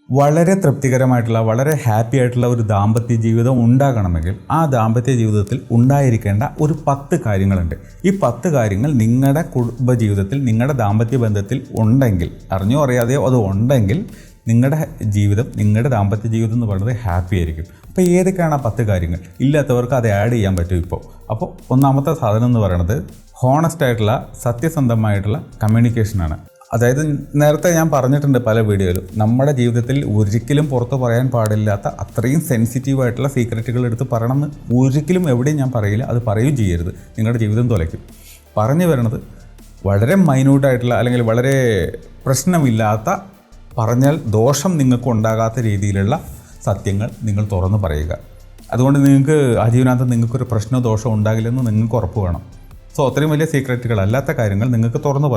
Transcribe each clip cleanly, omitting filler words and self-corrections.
വളരെ തൃപ്തികരമായിട്ടുള്ള വളരെ ഹാപ്പി ആയിട്ടുള്ള ഒരു ദാമ്പത്യ ജീവിതം ഉണ്ടാകണമെങ്കിൽ ആ ദാമ്പത്യ ജീവിതത്തിൽ ഉണ്ടായിരിക്കേണ്ട ഒരു 10 കാര്യങ്ങളുണ്ട്. ഈ 10 കാര്യങ്ങൾ നിങ്ങളുടെ കുടുംബജീവിതത്തിൽ നിങ്ങളുടെ ദാമ്പത്യ ബന്ധത്തിൽ ഉണ്ടെങ്കിൽ, അറിഞ്ഞോ അറിയാതെയോ അത് ഉണ്ടെങ്കിൽ നിങ്ങളുടെ ജീവിതം, നിങ്ങളുടെ ദാമ്പത്യ ജീവിതം എന്ന് പറയുന്നത് ഹാപ്പി ആയിരിക്കും. അപ്പോൾ ഏതൊക്കെയാണ് ആ 10 കാര്യങ്ങൾ? ഇല്ലാത്തവർക്ക് അത് ആഡ് ചെയ്യാൻ പറ്റും. അപ്പോൾ ഒന്നാമത്തെ സാധനം എന്ന് പറയുന്നത് ഹോണസ്റ്റ് ആയിട്ടുള്ള, സത്യസന്ധമായിട്ടുള്ള കമ്മ്യൂണിക്കേഷനാണ്. അതായത് നേരത്തെ ഞാൻ പറഞ്ഞിട്ടുണ്ട് പല വീഡിയോയിലും, നമ്മുടെ ജീവിതത്തിൽ ഒരിക്കലും പുറത്ത് പറയാൻ പാടില്ലാത്ത അത്രയും സെൻസിറ്റീവായിട്ടുള്ള സീക്രറ്റുകൾ എടുത്ത് പറയണമെന്ന് ഒരിക്കലും എവിടെയും ഞാൻ പറയില്ല. അത് പറയുകയും ചെയ്യരുത്, നിങ്ങളുടെ ജീവിതം തുലയ്ക്കും. പറഞ്ഞു വരുന്നത് വളരെ മൈന്യൂട്ടായിട്ടുള്ള അല്ലെങ്കിൽ വളരെ പ്രശ്നമില്ലാത്ത, പറഞ്ഞാൽ ദോഷം നിങ്ങൾക്ക് ഉണ്ടാകാത്ത രീതിയിലുള്ള സത്യങ്ങൾ നിങ്ങൾ തുറന്ന് പറയുക. അതുകൊണ്ട് നിങ്ങൾക്ക് ആ ജീവിതത്തിനകത്ത് നിങ്ങൾക്കൊരു പ്രശ്നമോ ദോഷമോ ഉണ്ടാകില്ലെന്ന് നിങ്ങൾക്ക് ഉറപ്പ് വേണം. സോ അത്രയും വലിയ സീക്രറ്റുകളല്ലാത്ത കാര്യങ്ങൾ നിങ്ങൾക്ക് തുറന്ന്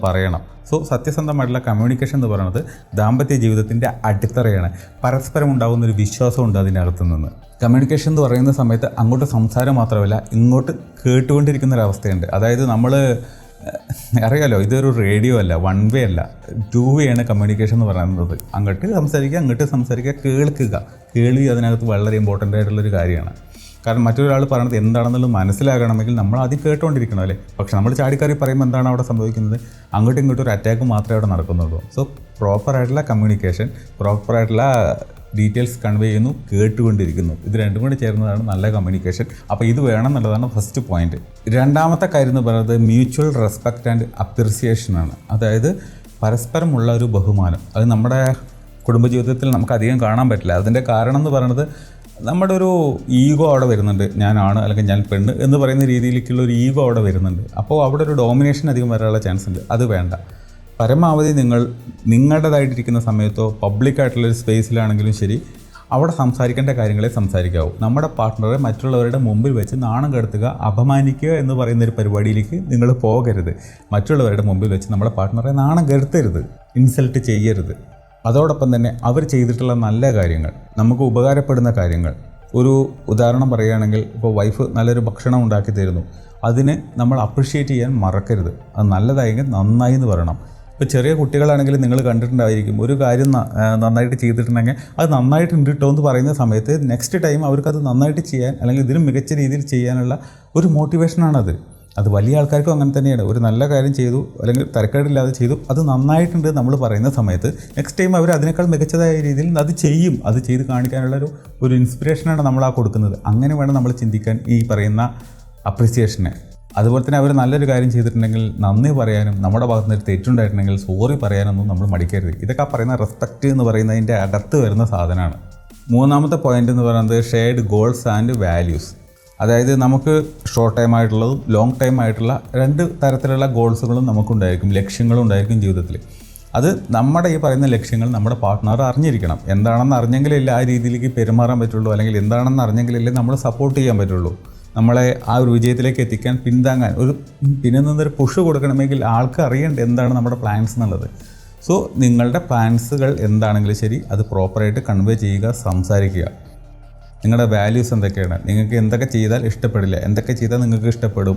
പറയണം. സോ സത്യസന്ധമായിട്ടുള്ള കമ്മ്യൂണിക്കേഷൻ എന്ന് പറയുന്നത് ദാമ്പത്യ ജീവിതത്തിൻ്റെ അടിത്തറയാണ്. പരസ്പരം ഉണ്ടാകുന്ന ഒരു വിശ്വാസമുണ്ട് അതിനകത്ത് നിന്ന്. കമ്മ്യൂണിക്കേഷൻ എന്ന് പറയുന്ന സമയത്ത് അങ്ങോട്ട് സംസാരം മാത്രമല്ല, ഇങ്ങോട്ട് കേട്ടുകൊണ്ടിരിക്കുന്നൊരവസ്ഥയുണ്ട്. അതായത് നമ്മൾ അറിയാലോ, ഇതൊരു റേഡിയോ അല്ല, 1 വേ അല്ല, 2 വേ ആണ് കമ്മ്യൂണിക്കേഷൻ എന്ന് പറയുന്നത്. അങ്ങോട്ട് സംസാരിക്കുക, കേൾവി അതിനകത്ത് വളരെ ഇമ്പോർട്ടൻ്റ് ആയിട്ടുള്ളൊരു കാര്യമാണ്. കാരണം മറ്റൊരാൾ പറയുന്നത് എന്താണെന്നുള്ളത് മനസ്സിലാകണമെങ്കിൽ നമ്മൾ ആദ്യം കേട്ടുകൊണ്ടിരിക്കണം അല്ലേ. പക്ഷെ നമ്മൾ ചാടിക്കറി പറയുമ്പോൾ എന്താണ് അവിടെ സംഭവിക്കുന്നത്? അങ്ങോട്ടും ഇങ്ങോട്ടും ഒരു അറ്റാക്ക് മാത്രമേ അവിടെ നടക്കുന്നുള്ളൂ. സോ പ്രോപ്പറായിട്ടുള്ള കമ്മ്യൂണിക്കേഷൻ, പ്രോപ്പറായിട്ടുള്ള ഡീറ്റെയിൽസ് കൺവേ ചെയ്യുന്നു, കേട്ടുകൊണ്ടിരിക്കുന്നു. ഇത് രണ്ടും കൂടി ചേർന്നതാണ് നല്ല കമ്മ്യൂണിക്കേഷൻ. അപ്പോൾ ഇത് വേണം എന്നുള്ളതാണ് ഫസ്റ്റ് പോയിന്റ്. രണ്ടാമത്തെ കാര്യം എന്ന് പറയുന്നത് മ്യൂച്വൽ റെസ്പെക്റ്റ് ആൻഡ് അപ്രിസിയേഷനാണ്. അതായത് പരസ്പരമുള്ള ഒരു ബഹുമാനം. അത് നമ്മുടെ കുടുംബജീവിതത്തിൽ നമുക്ക് അധികം കാണാൻ പറ്റില്ല. അതിൻ്റെ കാരണം എന്ന് പറയുന്നത് നമ്മുടെ ഒരു ഈഗോ അവിടെ വരുന്നുണ്ട്. ഞാനാണ് അല്ലെങ്കിൽ ഞാൻ പെണ്ണ് എന്ന് പറയുന്ന രീതിയിലേക്കുള്ള ഒരു ഈഗോ അവിടെ വരുന്നുണ്ട്. അപ്പോൾ അവിടെ ഒരു ഡോമിനേഷൻ അധികം വരാനുള്ള ചാൻസ് ഉണ്ട്. അത് വേണ്ട. പരമാവധി നിങ്ങളുടേതായിട്ടിരിക്കുന്ന സമയത്തോ പബ്ലിക്കായിട്ടുള്ളൊരു സ്പേസിലാണെങ്കിലും ശരി, അവിടെ സംസാരിക്കേണ്ട കാര്യങ്ങളെ സംസാരിക്കാവൂ. നമ്മുടെ പാർട്ട്ണറെ മറ്റുള്ളവരുടെ മുമ്പിൽ വെച്ച് നാണം കെടുത്തുക, അപമാനിക്കുക എന്ന് പറയുന്നൊരു പരിപാടിയിലേക്ക് നിങ്ങൾ പോകരുത്. മറ്റുള്ളവരുടെ മുമ്പിൽ വെച്ച് നമ്മുടെ പാർട്ട്ണറെ നാണം കെടുത്തരുത്, ഇൻസൾട്ട് ചെയ്യരുത്. അതോടൊപ്പം തന്നെ അവർ ചെയ്തിട്ടുള്ള നല്ല കാര്യങ്ങൾ, നമുക്ക് ഉപകാരപ്പെടുന്ന കാര്യങ്ങൾ, ഒരു ഉദാഹരണം പറയുകയാണെങ്കിൽ ഇപ്പോൾ വൈഫ് നല്ലൊരു ഭക്ഷണം ഉണ്ടാക്കി തരുന്നു, അതിന് നമ്മൾ അപ്രിഷ്യേറ്റ് ചെയ്യാൻ മറക്കരുത്. അത് നല്ലതായെങ്കിൽ നന്നായി എന്ന് പറയണം. ഇപ്പോൾ ചെറിയ കുട്ടികളാണെങ്കിൽ നിങ്ങൾ കണ്ടിട്ടുണ്ടായിരിക്കും, ഒരു കാര്യം നന്നായിട്ട് ചെയ്തിട്ടുണ്ടെങ്കിൽ അത് നന്നായിട്ടുണ്ട് കേട്ടോ എന്ന് പറയുന്ന സമയത്ത് നെക്സ്റ്റ് ടൈം അവർക്കത് നന്നായിട്ട് ചെയ്യാൻ അല്ലെങ്കിൽ ഇതിനും മികച്ച രീതിയിൽ ചെയ്യാനുള്ള ഒരു മോട്ടിവേഷനാണത്. അത് വലിയ ആൾക്കാർക്കും അങ്ങനെ തന്നെയാണ്. ഒരു നല്ല കാര്യം ചെയ്തു അല്ലെങ്കിൽ തരക്കേടില്ലാതെ ചെയ്തു, അത് നന്നായിട്ടുണ്ട് നമ്മൾ പറയുന്ന സമയത്ത് നെക്സ്റ്റ് ടൈം അവർ അതിനേക്കാൾ മികച്ചതായ രീതിയിൽ അത് ചെയ്യും. അത് ചെയ്ത് കാണിക്കാനുള്ള ഒരു ഇൻസ്പിറേഷനാണ് നമ്മൾ കൊടുക്കുന്നത്. അങ്ങനെ വേണം നമ്മൾ ചിന്തിക്കാൻ ഈ പറയുന്ന അപ്രിസിയേഷനെ. അതുപോലെ തന്നെ അവർ നല്ലൊരു കാര്യം ചെയ്തിട്ടുണ്ടെങ്കിൽ നന്ദി പറയാനും, നമ്മുടെ ഭാഗത്ത് നിന്ന് തെറ്റുണ്ടായിട്ടുണ്ടെങ്കിൽ സോറി പറയാനൊന്നും നമ്മൾ മടിക്കരുത്. ഇതൊക്കെ പറയുന്ന റെസ്പെക്റ്റ് എന്ന് പറയുന്നതിൻ്റെ അകത്ത് വരുന്ന സാധനമാണ്. മൂന്നാമത്തെ പോയിന്റ് എന്ന് പറയുന്നത് ഷെയർഡ് ഗോൾസ് ആൻഡ് വാല്യൂസ്. അതായത് നമുക്ക് ഷോർട്ട് ടൈം ആയിട്ടുള്ളതും ലോങ് ടൈം ആയിട്ടുള്ള 2 തരത്തിലുള്ള ഗോൾസുകളും നമുക്കുണ്ടായിരിക്കും, ലക്ഷ്യങ്ങളും ഉണ്ടായിരിക്കും ജീവിതത്തിൽ. അത് നമ്മുടെ ഈ പറയുന്ന ലക്ഷ്യങ്ങൾ നമ്മുടെ പാർട്ട്ണർ അറിഞ്ഞിരിക്കണം. എന്താണെന്ന് അറിഞ്ഞെങ്കിലല്ലേ ആ രീതിയിലേക്ക് പെരുമാറാൻ പറ്റുള്ളൂ, അല്ലെങ്കിൽ എന്താണെന്ന് അറിഞ്ഞെങ്കിലല്ലേ നമ്മൾ സപ്പോർട്ട് ചെയ്യാൻ പറ്റുള്ളൂ. നമ്മളെ ആ ഒരു വിജയത്തിലേക്ക് എത്തിക്കാൻ പിന്താങ്ങാൻ പിന്നെ നിന്നൊരു പുഷ് കൊടുക്കണമെങ്കിൽ ആൾക്ക് അറിയേണ്ട എന്താണ് നമ്മുടെ പ്ലാൻസ് എന്നുള്ളത്. സോ നിങ്ങളുടെ പ്ലാൻസുകൾ എന്താണെങ്കിലും ശരി, അത് പ്രോപ്പറായിട്ട് കൺവേ ചെയ്യുക, സംസാരിക്കുക. നിങ്ങളുടെ വാല്യൂസ് എന്തൊക്കെയാണ്, നിങ്ങൾക്ക് എന്തൊക്കെ ചെയ്താൽ ഇഷ്ടപ്പെടില്ല, എന്തൊക്കെ ചെയ്താൽ നിങ്ങൾക്ക് ഇഷ്ടപ്പെടും.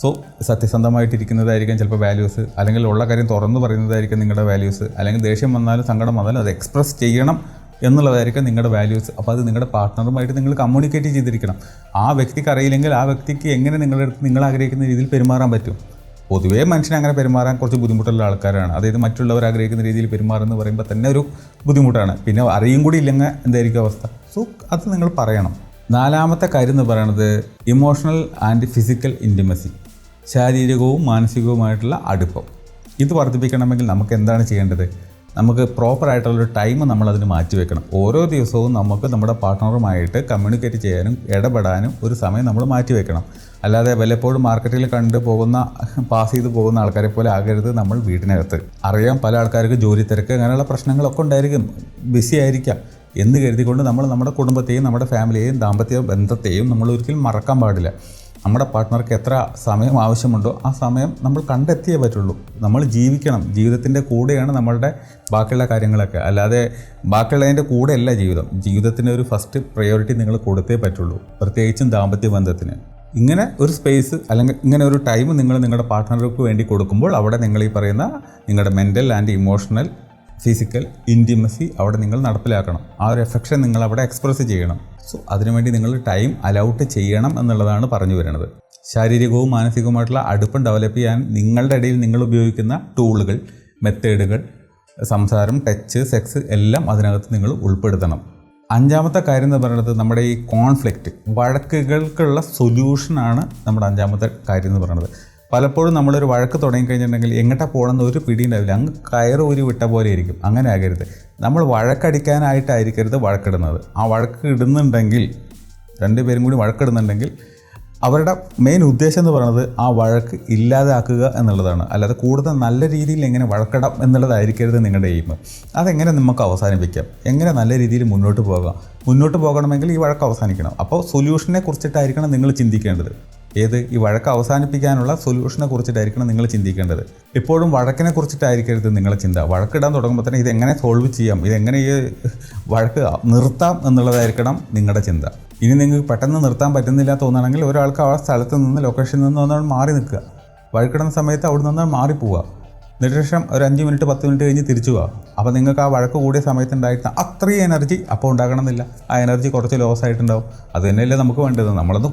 സോ സത്യസന്ധമായിട്ടിരിക്കുന്നതായിരിക്കും ചിലപ്പോൾ വാല്യൂസ്, അല്ലെങ്കിൽ ഉള്ള കാര്യം തുറന്നു പറയുന്നതായിരിക്കും നിങ്ങളുടെ വാല്യൂസ്, അല്ലെങ്കിൽ ദേഷ്യം വന്നാലും സങ്കടം വന്നാലും അത് എക്സ്പ്രസ് ചെയ്യണം എന്നുള്ളതായിരിക്കും നിങ്ങളുടെ വാല്യൂസ്. അപ്പോൾ അത് നിങ്ങളുടെ പാർട്ട്ണറുമായിട്ട് നിങ്ങൾ കമ്മ്യൂണിക്കേറ്റ് ചെയ്തിരിക്കണം. ആ വ്യക്തിക്ക് അറിയില്ലെങ്കിൽ ആ വ്യക്തിക്ക് എങ്ങനെ നിങ്ങളുടെ അടുത്ത് നിങ്ങൾ ആഗ്രഹിക്കുന്ന രീതിയിൽ പെരുമാറാൻ പറ്റും? പൊതുവേ മനുഷ്യനെ അങ്ങനെ പെരുമാറാൻ കുറച്ച് ബുദ്ധിമുട്ടുള്ള ആൾക്കാരാണ്. അതായത് മറ്റുള്ളവർ ആഗ്രഹിക്കുന്ന രീതിയിൽ പെരുമാറുമെന്ന് പറയുമ്പോൾ തന്നെ ഒരു ബുദ്ധിമുട്ടാണ്. പിന്നെ അറിയും കൂടി ഇല്ലെങ്കിൽ എന്തായിരിക്കും അവസ്ഥ? സോ അത് നിങ്ങൾ പറയണം. നാലാമത്തെ കാര്യം എന്ന് പറയുന്നത് ഇമോഷണൽ ആൻഡ് ഫിസിക്കൽ ഇൻറ്റിമസി, ശാരീരികവും മാനസികവുമായിട്ടുള്ള അടുപ്പം. ഇത് വർദ്ധിപ്പിക്കണമെങ്കിൽ നമുക്ക് എന്താണ് ചെയ്യേണ്ടത്? നമുക്ക് പ്രോപ്പറായിട്ടുള്ളൊരു ടൈം നമ്മളതിന് മാറ്റിവെക്കണം. ഓരോ ദിവസവും നമുക്ക് നമ്മുടെ പാർട്ട്ണറുമായിട്ട് കമ്മ്യൂണിക്കേറ്റ് ചെയ്യാനും ഇടപെടാനും ഒരു സമയം നമ്മൾ മാറ്റിവെക്കണം. അല്ലാതെ വല്ലപ്പോഴും മാർക്കറ്റിൽ പാസ് ചെയ്ത് പോകുന്ന ആൾക്കാരെ പോലെ ആകരുത് നമ്മൾ വീട്ടിനകത്ത്. അറിയാം, പല ആൾക്കാർക്ക് ജോലി തിരക്ക് അങ്ങനെയുള്ള പ്രശ്നങ്ങളൊക്കെ ഉണ്ടായിരിക്കും, ബിസി ആയിരിക്കാം എന്ന് കരുതിക്കൊണ്ട് നമ്മൾ നമ്മുടെ കുടുംബത്തെയും നമ്മുടെ ഫാമിലിയെയും ദാമ്പത്യ ബന്ധത്തെയും നമ്മൾ ഒരിക്കലും മറക്കാൻ പാടില്ല. നമ്മുടെ പാർട്ട്ണർക്ക് എത്ര സമയം ആവശ്യമുണ്ടോ ആ സമയം നമ്മൾ കണ്ടെത്തിയേ പറ്റുള്ളൂ. നമ്മൾ ജീവിക്കണം, ജീവിതത്തിൻ്റെ കൂടെയാണ് നമ്മളുടെ ബാക്കിയുള്ള കാര്യങ്ങളൊക്കെ. അല്ലാതെ ബാക്കിയുള്ളതിൻ്റെ കൂടെയല്ല ജീവിതത്തിൻ്റെ ഒരു ഫസ്റ്റ് പ്രയോറിറ്റി നിങ്ങൾ കൊടുത്തേ പറ്റുള്ളൂ, പ്രത്യേകിച്ചും ദാമ്പത്യ ബന്ധത്തിന്. ഇങ്ങനെ ഒരു സ്പേസ് അല്ലെങ്കിൽ ഇങ്ങനെ ഒരു ടൈം നിങ്ങൾ നിങ്ങളുടെ പാർട്ട്ണർക്ക് വേണ്ടി കൊടുക്കുമ്പോൾ അവിടെ നിങ്ങൾ ഈ പറയുന്ന നിങ്ങളുടെ mental and emotional physical intimacy അവിടെ നിങ്ങൾ നടപ്പിലാക്കണം. ആ ഒരു എഫെക്ഷൻ നിങ്ങൾ അവിടെ എക്സ്പ്രസ് ചെയ്യണം. സോ അതിനുവേണ്ടി നിങ്ങൾ ടൈം അലൗട്ട് ചെയ്യണം എന്നുള്ളതാണ് പറഞ്ഞു വരുന്നത്. ശാരീരികവും മാനസികവുമായിട്ടുള്ള അടുപ്പം ഡെവലപ്പ് ചെയ്യാൻ നിങ്ങളുടെ ഇടയിൽ നിങ്ങൾ ഉപയോഗിക്കുന്ന ടൂളുകൾ, മെത്തേഡുകൾ, സംസാരം, ടച്ച്, സെക്സ് എല്ലാം അതിനകത്ത് നിങ്ങൾ ഉൾപ്പെടുത്തണം. അഞ്ചാമത്തെ കാര്യം എന്ന് പറയുന്നത് നമ്മുടെ ഈ കോൺഫ്ലിക്റ്റ്, വഴക്കുകൾക്കുള്ള സൊല്യൂഷനാണ് നമ്മുടെ അഞ്ചാമത്തെ കാര്യം എന്ന് പറയുന്നത്. പലപ്പോഴും നമ്മളൊരു വഴക്ക് തുടങ്ങിക്കഴിഞ്ഞിട്ടുണ്ടെങ്കിൽ എങ്ങോട്ടാ പോകണമെന്ന് ഒരു പിടി ഉണ്ടാവില്ല, അങ്ങ് കയറ് ഊരി വിട്ട പോലെ ആയിരിക്കും. അങ്ങനെ ആകരുത്. നമ്മൾ വഴക്കടിക്കാനായിട്ടായിരിക്കരുത് വഴക്കിടുന്നത്. ആ വഴക്ക് ഇടുന്നുണ്ടെങ്കിൽ, രണ്ടുപേരും കൂടി വഴക്കിടുന്നുണ്ടെങ്കിൽ അവരുടെ മെയിൻ ഉദ്ദേശം എന്ന് പറയുന്നത് ആ വഴക്ക് ഇല്ലാതാക്കുക എന്നുള്ളതാണ്. അല്ലാതെ കൂടുതൽ നല്ല രീതിയിൽ എങ്ങനെ വഴക്കിടാം എന്നുള്ളതായിരിക്കരുത് നിങ്ങളുടെ എയിം. അതെങ്ങനെ നമുക്ക് അവസാനിപ്പിക്കാം, എങ്ങനെ നല്ല രീതിയിൽ മുന്നോട്ട് പോകണമെങ്കിൽ ഈ വഴക്ക് അവസാനിക്കണം. അപ്പോൾ സൊല്യൂഷനെ കുറിച്ചിട്ടായിരിക്കണം നിങ്ങൾ ചിന്തിക്കേണ്ടത്. ഈ വഴക്ക് അവസാനിപ്പിക്കാനുള്ള സൊല്യൂഷനെ കുറിച്ചിട്ടായിരിക്കണം നിങ്ങൾ ചിന്തിക്കേണ്ടത്. എപ്പോഴും വഴക്കിനെ കുറിച്ചിട്ടായിരിക്കരുത് നിങ്ങളുടെ ചിന്ത. വഴക്കിടാൻ തുടങ്ങുമ്പോൾ തന്നെ ഇതെങ്ങനെ സോൾവ് ചെയ്യാം, ഇതെങ്ങനെ ഈ വഴക്ക് നിർത്താം എന്നുള്ളതായിരിക്കണം നിങ്ങളുടെ ചിന്ത. ഇനി നിങ്ങൾക്ക് പെട്ടെന്ന് നിർത്താൻ പറ്റുന്നില്ല തോന്നുകയാണെങ്കിൽ ഒരാൾക്ക് ആ സ്ഥലത്ത് നിന്ന്, ലൊക്കേഷനിൽ നിന്ന് ഒന്നാൾ മാറി നിൽക്കുക. വഴക്കിടുന്ന സമയത്ത് അവിടെ നിന്ന് മാറിപ്പോവുക. ശേഷം ഒരു 5 മിനിറ്റ് 10 മിനിറ്റ് കഴിഞ്ഞ് തിരിച്ചു പോവുക. അപ്പോൾ നിങ്ങൾക്ക് ആ വഴക്ക് കൂടിയ സമയത്ത് ഉണ്ടായിരുന്ന അത്രയും എനർജി അപ്പോൾ ഉണ്ടാകണമെന്നില്ല. ആ എനർജി കുറച്ച് ലോസ് ആയിട്ടുണ്ടാവും. അത് തന്നെയല്ലേ നമുക്ക് വേണ്ടത്. നമ്മളൊന്ന്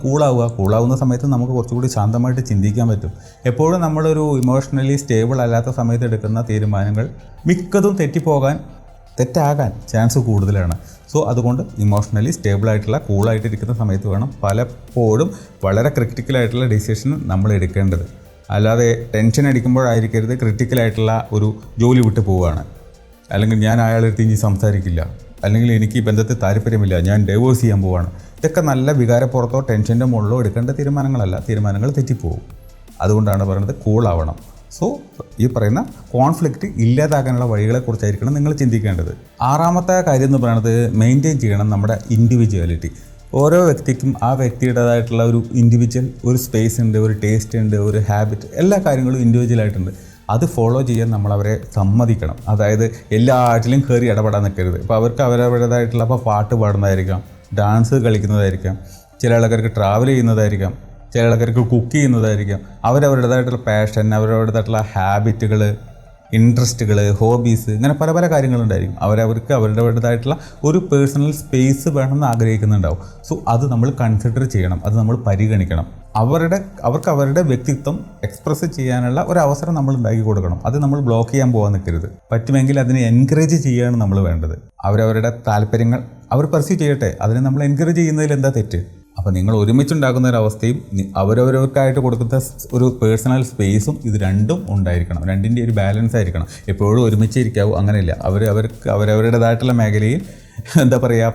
കൂളാവുന്ന സമയത്ത് നമുക്ക് കുറച്ചുകൂടി ശാന്തമായിട്ട് ചിന്തിക്കാൻ പറ്റും. എപ്പോഴും നമ്മളൊരു ഇമോഷണലി സ്റ്റേബിൾ അല്ലാത്ത സമയത്ത് എടുക്കുന്ന തീരുമാനങ്ങൾ മിക്കതും തെറ്റാകാൻ ചാൻസ് കൂടുതലാണ്. സോ അതുകൊണ്ട് ഇമോഷണലി സ്റ്റേബിളായിട്ടുള്ള കൂളായിട്ടിരിക്കുന്ന സമയത്ത് വേണം പലപ്പോഴും വളരെ ക്രിട്ടിക്കലായിട്ടുള്ള ഡിസിഷൻ നമ്മൾ എടുക്കേണ്ടത്. അല്ലാതെ ടെൻഷൻ അടിക്കുമ്പോഴായിരിക്കരുത് ക്രിട്ടിക്കലായിട്ടുള്ള ഒരു ജോലി വിട്ട് പോവുകയാണ്, അല്ലെങ്കിൽ ഞാൻ അയാളെടുത്ത് ഇനി സംസാരിക്കില്ല, അല്ലെങ്കിൽ എനിക്ക് ഈ ബന്ധത്തിൽ താല്പര്യമില്ല, ഞാൻ ഡൈവോഴ്സ് ചെയ്യാൻ പോവുകയാണ്. ഇതൊക്കെ നല്ല വികാരപ്പുറത്തോ ടെൻഷൻ്റെ മുകളിലോ എടുക്കേണ്ട തീരുമാനങ്ങളല്ല. തീരുമാനങ്ങൾ തെറ്റിപ്പോവും. അതുകൊണ്ടാണ് പറയുന്നത് കൂളാവണം. സോ ഈ പറയുന്ന കോൺഫ്ലിക്റ്റ് ഇല്ലാതാക്കാനുള്ള വഴികളെക്കുറിച്ചായിരിക്കണം നിങ്ങൾ ചിന്തിക്കേണ്ടത്. ആറാമത്തെ കാര്യം എന്ന് പറയുന്നത് മെയിൻറ്റെയിൻ ചെയ്യണം നമ്മുടെ ഇൻഡിവിജ്വാലിറ്റി. ഓരോ വ്യക്തിക്കും ആ വ്യക്തിയുടേതായിട്ടുള്ള ഒരു ഇൻഡിവിജ്വൽ ഒരു സ്പേസ് ഉണ്ട്, ഒരു ടേസ്റ്റ് ഉണ്ട്, ഒരു ഹാബിറ്റ്, എല്ലാ കാര്യങ്ങളും ഇൻഡിവിജ്വലായിട്ടുണ്ട്. അത് ഫോളോ ചെയ്യാൻ നമ്മളവരെ സമ്മതിക്കണം. അതായത് എല്ലാ ആറ്റിലും കയറി ഇടപെടാൻ നിൽക്കരുത്. ഇപ്പോൾ അവർക്ക് അവരവരുടേതായിട്ടുള്ള ഇപ്പോൾ പാട്ട് പാടുന്നതായിരിക്കാം, ഡാൻസ് കളിക്കുന്നതായിരിക്കാം, ചില ആൾക്കാർക്ക് ട്രാവൽ ചെയ്യുന്നതായിരിക്കാം, ചില ആൾക്കാർക്ക് കുക്ക് ചെയ്യുന്നതായിരിക്കാം. അവരവരുടേതായിട്ടുള്ള പാഷൻ, അവരവരുടേതായിട്ടുള്ള ഹാബിറ്റുകൾ, ഇൻട്രസ്റ്റുകൾ, ഹോബീസ്, ഇങ്ങനെ പല പല കാര്യങ്ങളുണ്ടായിരിക്കും. അവർക്ക് അവരുടേതായിട്ടുള്ള ഒരു പേഴ്സണൽ സ്പേസ് വേണമെന്ന് ആഗ്രഹിക്കുന്നുണ്ടാവും. സോ അത് നമ്മൾ കൺസിഡർ ചെയ്യണം, അത് നമ്മൾ പരിഗണിക്കണം. അവർക്ക് അവരുടെ വ്യക്തിത്വം എക്സ്പ്രസ് ചെയ്യാനുള്ള ഒരു അവസരം നമ്മൾ ഉണ്ടാക്കി കൊടുക്കണം. അത് നമ്മൾ ബ്ലോക്ക് ചെയ്യാൻ പോകാൻ നിൽക്കരുത്. പറ്റുമെങ്കിൽ അതിനെ എൻകറേജ് ചെയ്യുകയാണ് നമ്മൾ വേണ്ടത്. അവരവരുടെ താല്പര്യങ്ങൾ അവർ പെർസ്യൂ ചെയ്യട്ടെ, അതിനെ നമ്മൾ എൻകറേജ് ചെയ്യുന്നതിൽ എന്താ തെറ്റ്? അപ്പോൾ നിങ്ങൾ ഒരുമിച്ചുണ്ടാക്കുന്ന ഒരവസ്ഥയും അവരവർക്കായിട്ട് കൊടുക്കുന്ന ഒരു പേഴ്സണൽ സ്പേസും ഇത് രണ്ടും ഉണ്ടായിരിക്കണം. രണ്ടിൻ്റെ ഒരു ബാലൻസ് ആയിരിക്കണം. എപ്പോഴും ഒരുമിച്ചിരിക്കാവൂ, അങ്ങനെയില്ല. അവർക്ക് അവരവരുടേതായിട്ടുള്ള മേഖലയിൽ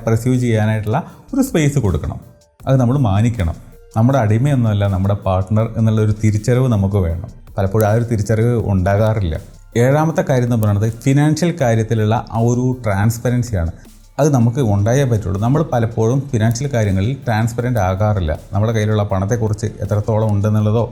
പെർസ്യൂ ചെയ്യാനായിട്ടുള്ള ഒരു സ്പേസ് കൊടുക്കണം. അത് നമ്മൾ മാനിക്കണം. നമ്മുടെ അടിമയൊന്നുമല്ല നമ്മുടെ പാർട്ട്ണർ എന്നുള്ളൊരു തിരിച്ചറിവ് നമുക്ക് വേണം. പലപ്പോഴും ആ ഒരു തിരിച്ചറിവ് ഉണ്ടാകാറില്ല. ഏഴാമത്തെ കാര്യം എന്ന് പറയുന്നത് ഫിനാൻഷ്യൽ കാര്യത്തിലുള്ള ആ ഒരു ട്രാൻസ്പെറൻസിയാണ്. അത് നമുക്ക് ഉണ്ടായേ പറ്റുള്ളൂ. നമ്മൾ പലപ്പോഴും ഫിനാൻഷ്യൽ കാര്യങ്ങളിൽ ട്രാൻസ്പെറൻ്റ് ആകാറില്ല. നമ്മുടെ കയ്യിലുള്ള പണത്തെക്കുറിച്ച് എത്രത്തോളം ഉണ്ടെന്നുള്ളതോ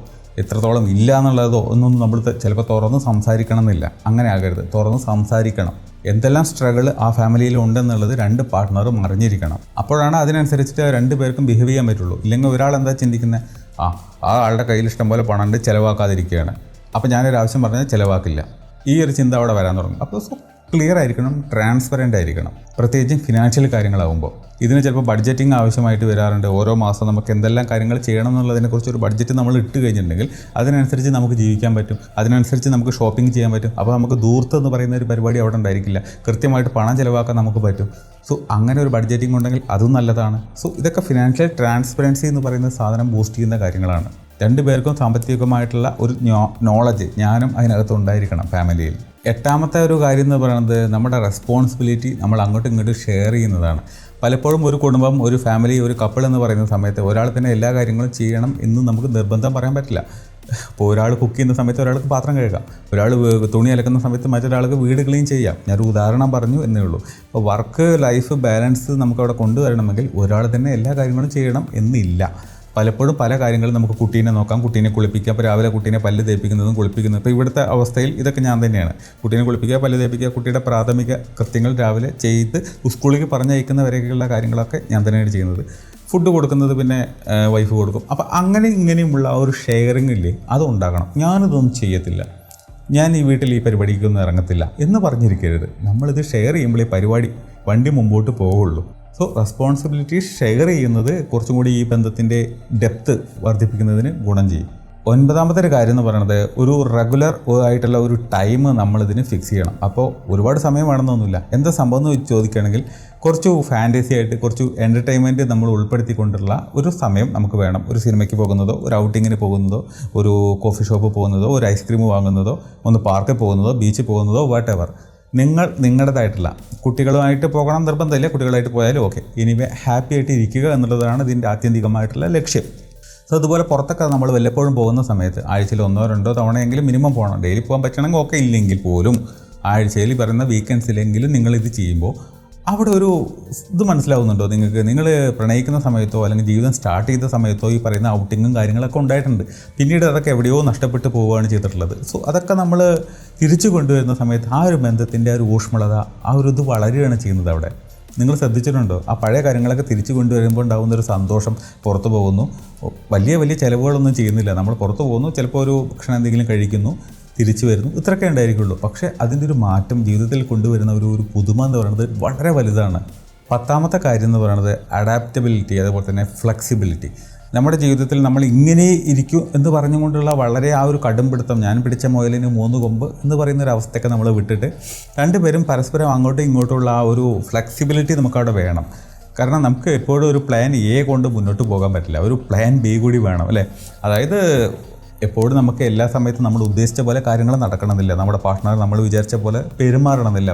എത്രത്തോളം ഇല്ല എന്നുള്ളതോ ഒന്നും നമ്മൾ ചിലപ്പോൾ തുറന്ന് സംസാരിക്കണം എന്നില്ല. അങ്ങനെ ആകരുത്. തുറന്ന് സംസാരിക്കണം. എന്തെല്ലാം സ്ട്രഗിൾ ആ ഫാമിലിയിൽ ഉണ്ടെന്നുള്ളത് രണ്ട് പാർട്ട്ണറും അറിഞ്ഞിരിക്കണം. അപ്പോഴാണ് അതിനനുസരിച്ചിട്ട് രണ്ട് പേർക്കും ബിഹേവ് ചെയ്യാൻ പറ്റുള്ളൂ. ഇല്ലെങ്കിൽ ഒരാൾ എന്താ ചിന്തിക്കുന്നത്, ആ ആളുടെ കയ്യിൽ ഇഷ്ടം പോലെ പണം ഉണ്ട്, ചിലവാക്കാതിരിക്കുകയാണ്, അപ്പോൾ ഞാനൊരു ആവശ്യം പറഞ്ഞാൽ ചിലവാക്കില്ല, ഈ ഒരു ചിന്ത അവിടെ വരാൻ തുടങ്ങും. അപ്പോൾ ക്ലിയർ ആയിരിക്കണം, ട്രാൻസ്പെറൻ്റ് ആയിരിക്കണം. പ്രത്യേകിച്ചും ഫിനാൻഷ്യൽ കാര്യങ്ങളാകുമ്പോൾ ഇതിന് ചിലപ്പോൾ ബഡ്ജറ്റിംഗ് ആവശ്യമായിട്ട് വരാറുണ്ട്. ഓരോ മാസം നമുക്ക് എന്തെല്ലാം കാര്യങ്ങൾ ചെയ്യണം എന്നുള്ളതിനെക്കുറിച്ച് ഒരു ബഡ്ജറ്റ് നമ്മൾ ഇട്ട് കഴിഞ്ഞിട്ടുണ്ടെങ്കിൽ അതിനനുസരിച്ച് നമുക്ക് ജീവിക്കാൻ പറ്റും, അതിനനുസരിച്ച് നമുക്ക് ഷോപ്പിംഗ് ചെയ്യാൻ പറ്റും. അപ്പോൾ നമുക്ക് ദൂർത്ത് എന്ന് പറയുന്ന ഒരു പരിപാടി അവിടെ ഉണ്ടായിരിക്കില്ല. കൃത്യമായിട്ട് പണം ചിലവാക്കാൻ നമുക്ക് പറ്റും. സോ അങ്ങനെ ഒരു ബഡ്ജറ്റിംഗ് ഉണ്ടെങ്കിൽ അതും നല്ലതാണ്. സോ ഇതൊക്കെ ഫിനാൻഷ്യൽ ട്രാൻസ്പെറൻസി എന്ന് പറയുന്ന സാധനം ബൂസ്റ്റ് ചെയ്യുന്ന കാര്യങ്ങളാണ്. രണ്ടുപേർക്കും സാമ്പത്തികമായിട്ടുള്ള ഒരു നോളജ്, ജ്ഞാനം അതിനകത്ത് ഉണ്ടായിരിക്കണം ഫാമിലിയിൽ. എട്ടാമത്തെ ഒരു കാര്യം എന്ന് പറയുന്നത് നമ്മുടെ റെസ്പോൺസിബിലിറ്റി നമ്മൾ അങ്ങോട്ടും ഇങ്ങോട്ടും ഷെയർ ചെയ്യുന്നതാണ്. പലപ്പോഴും ഒരു കുടുംബം, ഒരു ഫാമിലി, ഒരു കപ്പിൾ എന്ന് പറയുന്ന സമയത്ത് ഒരാൾ തന്നെ എല്ലാ കാര്യങ്ങളും ചെയ്യണം എന്ന് നമുക്ക് നിർബന്ധം പറയാൻ പറ്റില്ല. ഇപ്പോൾ ഒരാൾ കുക്ക് ചെയ്യുന്ന സമയത്ത് ഒരാൾക്ക് പാത്രം കഴുകാം, ഒരാൾ തുണി അലക്കുന്ന സമയത്ത് മറ്റൊരാൾക്ക് വീട് ക്ലീൻ ചെയ്യാം. ഞാനൊരു ഉദാഹരണം പറഞ്ഞു എന്നേ ഉള്ളൂ. അപ്പോൾ വർക്ക് ലൈഫ് ബാലൻസ് നമുക്കവിടെ കൊണ്ടുവരണമെങ്കിൽ ഒരാൾ തന്നെ എല്ലാ കാര്യങ്ങളും ചെയ്യണം എന്നില്ല. പലപ്പോഴും പല കാര്യങ്ങളും നമുക്ക് കുട്ടീനെ നോക്കാം, കുട്ടീനെ കുളിപ്പിക്കുക, അപ്പോൾ രാവിലെ കുട്ടീനെ പല്ല് തേപ്പിക്കുന്നതും കുളിപ്പിക്കുന്നതും. ഇപ്പോൾ ഇവിടുത്തെ അവസ്ഥയിൽ ഇതൊക്കെ ഞാൻ തന്നെയാണ്. കുട്ടീനെ കുളിപ്പിക്കുക, പല്ല് തേപ്പിക്കുക, കുട്ടിയുടെ പ്രാഥമിക കൃത്യങ്ങൾ രാവിലെ ചെയ്ത് സ്കൂളിലേക്ക് പറഞ്ഞയക്കുന്നവരെയൊക്കെയുള്ള കാര്യങ്ങളൊക്കെ ഞാൻ തന്നെയാണ് ചെയ്യുന്നത്. ഫുഡ് കൊടുക്കുന്നത് പിന്നെ വൈഫ് കൊടുക്കും. അപ്പോൾ അങ്ങനെ ഇങ്ങനെയുമുള്ള ആ ഒരു ഷെയറിംഗ് ഇല്ലേ, അത് ഉണ്ടാകണം. ഞാനിതൊന്നും ചെയ്യത്തില്ല, ഞാൻ ഈ വീട്ടിൽ ഈ പരിപാടിക്കൊന്നും ഇറങ്ങത്തില്ല എന്ന് പറഞ്ഞിരിക്കരുത്. നമ്മളിത് ഷെയർ ചെയ്യുമ്പോൾ ഈ പരിപാടി വണ്ടി മുമ്പോട്ട് പോവുള്ളൂ. സോ റെസ്പോൺസിബിലിറ്റി ഷെയർ ചെയ്യുന്നത് കുറച്ചും കൂടി ഈ ബന്ധത്തിൻ്റെ ഡെപ്ത് വർദ്ധിപ്പിക്കുന്നതിന് ഗുണം ചെയ്യും. 9ാമത്തെ ഒരു കാര്യം എന്ന് പറയുന്നത് ഒരു റെഗുലർ ആയിട്ടുള്ള ഒരു ടൈം നമ്മളിതിന് ഫിക്സ് ചെയ്യണം. അപ്പോൾ ഒരുപാട് സമയം വേണമെന്നൊന്നുമില്ല. എന്താ സംഭവം എന്ന് ചോദിക്കുകയാണെങ്കിൽ കുറച്ച് ഫാൻറ്റസി ആയിട്ട് കുറച്ച് എൻ്റർടൈൻമെൻറ്റ് നമ്മൾ ഉൾപ്പെടുത്തിക്കൊണ്ടുള്ള ഒരു സമയം നമുക്ക് വേണം. ഒരു സിനിമയ്ക്ക് പോകുന്നതോ, ഒരു ഔട്ടിങ്ങിന് പോകുന്നതോ, ഒരു കോഫി ഷോപ്പ് പോകുന്നതോ, ഒരു ഐസ്ക്രീം വാങ്ങുന്നതോ, ഒന്ന് പാർക്കിൽ പോകുന്നതോ, ബീച്ചിൽ പോകുന്നതോ, വാട്ട് എവർ. നിങ്ങളുടേതായിട്ടുള്ള കുട്ടികളുമായിട്ട് പോകണം നിർബന്ധമില്ല, കുട്ടികളായിട്ട് പോയാലും ഓക്കെ. എനിവേ ഹാപ്പി ആയിട്ട് ഇരിക്കുക എന്നുള്ളതാണ് ഇതിൻ്റെ ആത്യന്തികമായിട്ടുള്ള ലക്ഷ്യം. സോ അതുപോലെ പുറത്തൊക്കെ നമ്മൾ വല്ലപ്പോഴും പോകുന്ന സമയത്ത് ആഴ്ചയിൽ 1-2 തവണയെങ്കിലും മിനിമം പോകണം. ഡെയിലി പോകാൻ പറ്റണമെങ്കിൽ ഓക്കെ, ഇല്ലെങ്കിൽ പോലും ആഴ്ചയിൽ പറയുന്ന വീക്കെൻഡ്സിലെങ്കിലും നിങ്ങളിത് ചെയ്യുമ്പോൾ അവിടെ ഒരു ഇത് മനസ്സിലാവുന്നുണ്ടോ നിങ്ങൾക്ക്? നിങ്ങൾ പ്രണയിക്കുന്ന സമയത്തോ അല്ലെങ്കിൽ ജീവിതം സ്റ്റാർട്ട് ചെയ്ത സമയത്തോ ഈ പറയുന്ന ഔട്ടിങ്ങും കാര്യങ്ങളൊക്കെ ഉണ്ടായിട്ടുണ്ട്. പിന്നീട് അതൊക്കെ എവിടെയോ നഷ്ടപ്പെട്ടു പോവുകയാണ് ചെയ്തിട്ടുള്ളത്. സോ അതൊക്കെ നമ്മൾ തിരിച്ചു കൊണ്ടുവരുന്ന സമയത്ത് ആ ഒരു ബന്ധത്തിൻ്റെ ആ ഒരു ഊഷ്മളത, ആ ഒരു ഇത് വളരുകയാണ് ചെയ്യുന്നത്. അവിടെ നിങ്ങൾ ശ്രദ്ധിച്ചിട്ടുണ്ടോ? ആ പഴയ കാര്യങ്ങളൊക്കെ തിരിച്ചു കൊണ്ടുവരുമ്പോൾ ഉണ്ടാകുന്നൊരു സന്തോഷം. പുറത്ത് പോകുന്നു, വലിയ വലിയ ചിലവുകളൊന്നും ചെയ്യുന്നില്ല, നമ്മൾ പുറത്ത് പോകുന്നു, ചിലപ്പോൾ ഒരു ഭക്ഷണം എന്തെങ്കിലും കഴിക്കുന്നു, തിരിച്ചു വരുന്നു, ഇത്രയൊക്കെ ഉണ്ടായിരിക്കുള്ളൂ. പക്ഷേ അതിൻ്റെ ഒരു മാറ്റം ജീവിതത്തിൽ കൊണ്ടുവരുന്ന ഒരു പുതുമ എന്ന് പറയുന്നത് വളരെ വലുതാണ്. 10ാമത്തെ കാര്യം എന്ന് പറയുന്നത് അഡാപ്റ്റബിലിറ്റി, അതുപോലെ തന്നെ ഫ്ലെക്സിബിലിറ്റി. നമ്മുടെ ജീവിതത്തിൽ നമ്മൾ ഇങ്ങനെ ഇരിക്കും എന്ന് പറഞ്ഞുകൊണ്ടുള്ള വളരെ ആ ഒരു കടുംപിടുത്തം, ഞാൻ പിടിച്ച മുയലിന് 3 കൊമ്പ് എന്ന് പറയുന്ന ഒരു അവസ്ഥയൊക്കെ നമ്മൾ വിട്ടിട്ട് രണ്ടുപേരും പരസ്പരം അങ്ങോട്ടും ഇങ്ങോട്ടുള്ള ആ ഒരു ഫ്ലെക്സിബിലിറ്റി നമുക്കവിടെ വേണം. കാരണം നമുക്ക് എപ്പോഴും ഒരു പ്ലാൻ എ കൊണ്ട് മുന്നോട്ട് പോകാൻ പറ്റില്ല, ഒരു പ്ലാൻ ബി കൂടി വേണം, അല്ലേ? അതായത് എപ്പോഴും നമുക്ക് എല്ലാ സമയത്തും നമ്മൾ ഉദ്ദേശിച്ച പോലെ കാര്യങ്ങൾ നടക്കണമെന്നില്ല, നമ്മുടെ പാർട്ട്ണർ നമ്മൾ വിചാരിച്ച പോലെ പെരുമാറണമെന്നില്ല.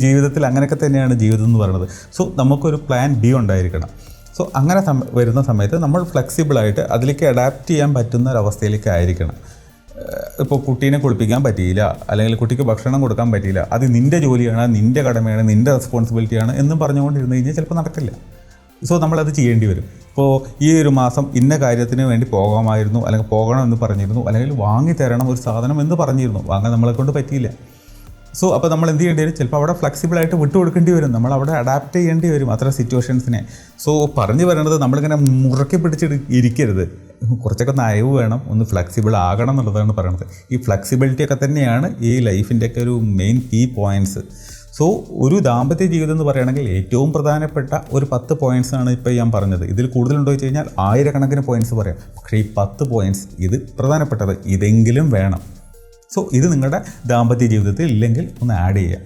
ജീവിതത്തിൽ അങ്ങനെയൊക്കെ തന്നെയാണ് ജീവിതം എന്ന് പറയുന്നത്. സോ നമുക്കൊരു പ്ലാൻ ബി ഉണ്ടായിരിക്കണം. സോ അങ്ങനെ വരുന്ന സമയത്ത് നമ്മൾ ഫ്ലെക്സിബിളായിട്ട് അതിലേക്ക് അഡാപ്റ്റ് ചെയ്യാൻ പറ്റുന്ന ഒരവസ്ഥയിലേക്ക് ആയിരിക്കണം. ഇപ്പോൾ കുട്ടീനെ കുളിപ്പിക്കാൻ പറ്റിയില്ല, അല്ലെങ്കിൽ കുട്ടിക്ക് ഭക്ഷണം കൊടുക്കാൻ പറ്റിയില്ല, അത് നിൻ്റെ ജോലിയാണ്, നിൻ്റെ കടമയാണ്, നിൻ്റെ റെസ്പോൺസിബിലിറ്റിയാണ് എന്നും പറഞ്ഞുകൊണ്ടിരുന്നു കഴിഞ്ഞാൽ ചിലപ്പോൾ നടക്കില്ല. സോ നമ്മളത് ചെയ്യേണ്ടി വരും. ഇപ്പോൾ ഈ ഒരു മാസം ഇന്ന കാര്യത്തിന് വേണ്ടി പോകാമായിരുന്നു, അല്ലെങ്കിൽ പോകണമെന്ന് പറഞ്ഞിരുന്നു, അല്ലെങ്കിൽ വാങ്ങിത്തരണം ഒരു സാധനം എന്ന് പറഞ്ഞിരുന്നു, വാങ്ങാൻ നമ്മളെ കൊണ്ട് പറ്റിയില്ല. സോ അപ്പോൾ നമ്മൾ എന്ത് ചെയ്യേണ്ടി വരും? ചിലപ്പോൾ അവിടെ ഫ്ലെക്സിബിളായിട്ട് വിട്ടുകൊടുക്കേണ്ടി വരും, നമ്മൾ അവിടെ അഡാപ്റ്റ് ചെയ്യേണ്ടി വരും അത്തരം സിറ്റുവേഷൻസിനെ. സോ പറഞ്ഞു പറയുന്നത് നമ്മളിങ്ങനെ മുറുക്കി പിടിച്ചിട്ട് ഇരിക്കരുത്, കുറച്ചൊക്കെ നയവ് വേണം, ഒന്ന് ഫ്ലെക്സിബിൾ ആകണം എന്നുള്ളതാണ് പറയുന്നത്. ഈ ഫ്ലെക്സിബിലിറ്റി ഒക്കെ തന്നെയാണ് ഈ ലൈഫിൻ്റെയൊക്കെ ഒരു മെയിൻ കീ പോയിൻറ്റ്സ്. സോ ഒരു ദാമ്പത്യ ജീവിതം എന്ന് പറയുകയാണെങ്കിൽ ഏറ്റവും പ്രധാനപ്പെട്ട ഒരു 10 പോയിൻറ്റ്സാണ് ഇപ്പോൾ ഞാൻ പറഞ്ഞത്. ഇതിൽ കൂടുതലുണ്ടോ വെച്ച് കഴിഞ്ഞാൽ 1000കണക്കിന് പോയിൻറ്റ്സ് പറയാം. പക്ഷേ ഈ 10 പോയിൻറ്റ്സ് ഇത് പ്രധാനപ്പെട്ടത് ഇതെങ്കിലും വേണം. സോ ഇത് നിങ്ങളുടെ ദാമ്പത്യ ജീവിതത്തിൽ ഇല്ലെങ്കിൽ ഒന്ന് ആഡ് ചെയ്യുക.